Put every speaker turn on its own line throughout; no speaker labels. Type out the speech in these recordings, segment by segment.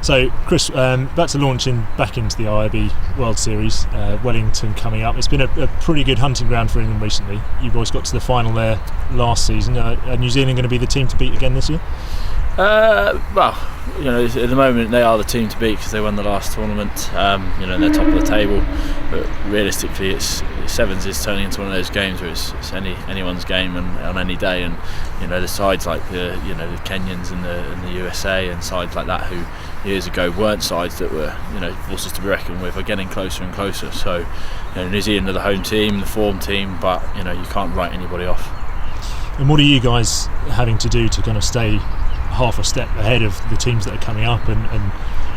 So, Chris, about to launch back into the IRB World Series, Wellington coming up. It's been a pretty good hunting ground for England recently. You boys got to the final there last season. Are New Zealand going to be the team to beat again this year?
Well, at the moment they are the team to beat because they won the last tournament. They're top of the table, but realistically, sevens is turning into one of those games where it's anyone's game and on any day. And the sides like the Kenyans and the USA and sides like that who years ago weren't sides that were forces to be reckoned with are getting closer and closer. So New Zealand are the home team, the form team, but you can't write anybody off.
And what are you guys having to do to kind of stay half a step ahead of the teams that are coming up and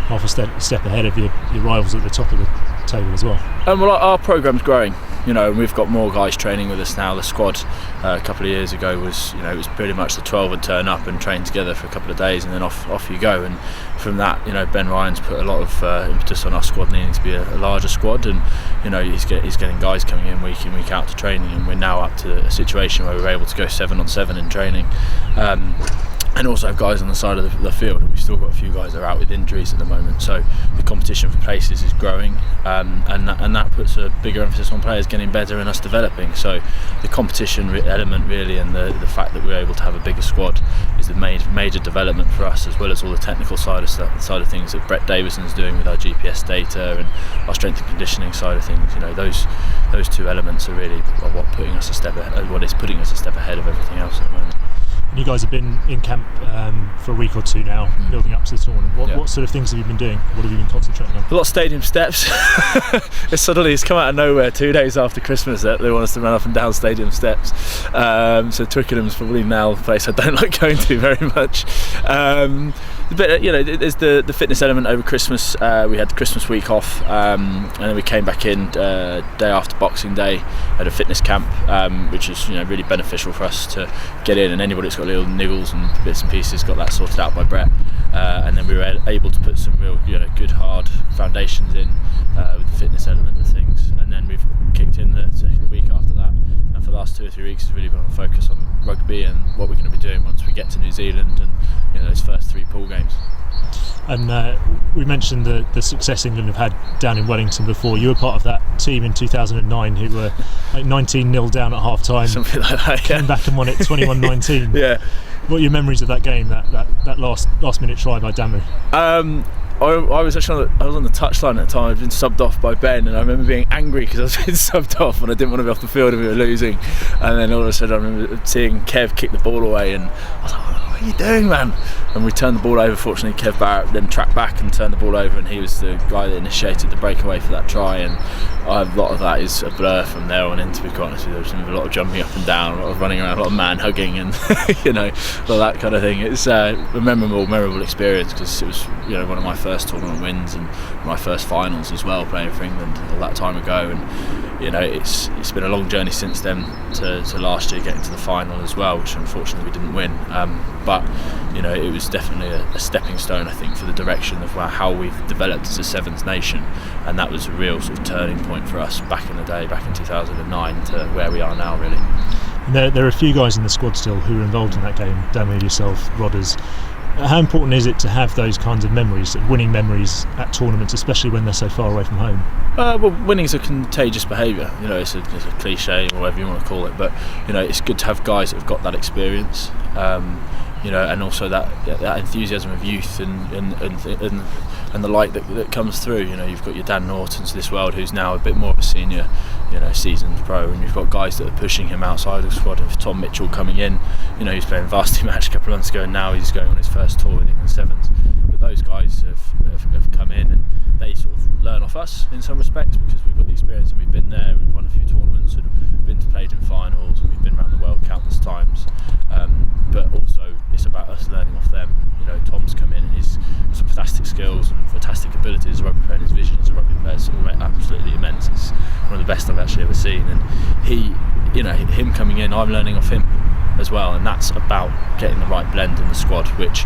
half a step ahead of your rivals at the top of the table as well?
Well, our programme's growing, and we've got more guys training with us now. The squad a couple of years ago was, it was pretty much the 12 would turn up and train together for a couple of days and then off you go. And from that, Ben Ryan's put a lot of impetus on our squad needing to be a larger squad, and he's getting guys coming in week out to training, and we're now up to a situation where we're able to go 7-on-7 in training. And also have guys on the side of the field, and we've still got a few guys that are out with injuries at the moment. So the competition for places is growing, and that puts a bigger emphasis on players getting better and us developing. So the competition element really, and the fact that we're able to have a bigger squad is the major development for us, as well as all the technical side of things that Brett Davison's doing with our GPS data and our strength and conditioning side of things. Those two elements are really what is putting us a step ahead of everything else at the moment.
You guys have been in camp for a week or two now, building up to the tournament. What sort of things have you been doing? What have you been concentrating on?
A lot of stadium steps. It's come out of nowhere 2 days after Christmas that they want us to run up and down stadium steps. So Twickenham's probably now a place I don't like going to very much. But there's the fitness element over Christmas. We had the Christmas week off, and then we came back in day after Boxing Day at a fitness camp, which is really beneficial for us to get in. And anybody that's got little niggles and bits and pieces got that sorted out by Brett. And then we were able to put some real good hard foundations in with the fitness element of things. And then we've kicked in the week after that. And for the last 2 or 3 weeks, has really been on a focus on rugby and what we're going to be doing once we get to New Zealand and those first 3 pool games.
And we mentioned the success England have had down in Wellington before. You were part of that team in 2009 who were like 19-0 down at half time.
Something like that, yeah.
Came back and won it 21-19.
Yeah.
What are your memories of that game, that last minute try by Damu?
I was actually on the touchline at the time. I'd been subbed off by Ben, and I remember being angry because I was being subbed off and I didn't want to be off the field and we were losing. And then all of a sudden I remember seeing Kev kick the ball away, and I was like, what are you doing, man? And we turned the ball over. Fortunately, Kev Barrett then tracked back and turned the ball over, and he was the guy that initiated the breakaway for that try. And a lot of that is a blur from there on in, to be quite honest with you. There was a lot of jumping up and down, a lot of running around, a lot of man hugging, and all that kind of thing. It's a memorable experience because it was one of my first tournament wins and my first finals as well, playing for England all that time ago. And it's been a long journey since then to last year getting to the final as well, which unfortunately we didn't win. But it was definitely a stepping stone, I think, for the direction of how we've developed as a sevens nation, and that was a real sort of turning point for us back in the day, back in 2009, to where we are now, really.
And there are a few guys in the squad still who were involved in that game. Damu, yourself, Rodders. How important is it to have those kinds of memories, winning memories at tournaments, especially when they're so far away from home?
Well, winning is a contagious behaviour. It's a cliche, or whatever you want to call it. But it's good to have guys that have got that experience. And also that enthusiasm of youth and the light that comes through. You've got your Dan Nortons of this world, who's now a bit more of a senior, seasoned pro, and you've got guys that are pushing him outside of the squad. Of Tom Mitchell coming in, he's playing a varsity match a couple of months ago, and now he's going on his first tour with England Sevens. But those guys have come in, and they sort of learn off us in some respects because we've got the experience and we've been there. We've won a few tournaments and played in finals, and we've been around the world countless times. But also it's about us learning off them. Tom's come in and he's got some fantastic skills and fantastic abilities as a rugby player, and his vision as a rugby player is absolutely immense. It's one of the best I've actually ever seen, and him coming in, I'm learning off him as well, and that's about getting the right blend in the squad, which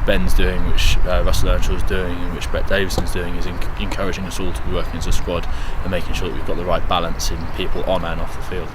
Ben's doing, which Russell Earnshaw's doing, and which Brett Davison's doing, is encouraging us all to be working as a squad and making sure that we've got the right balance in people on and off the field.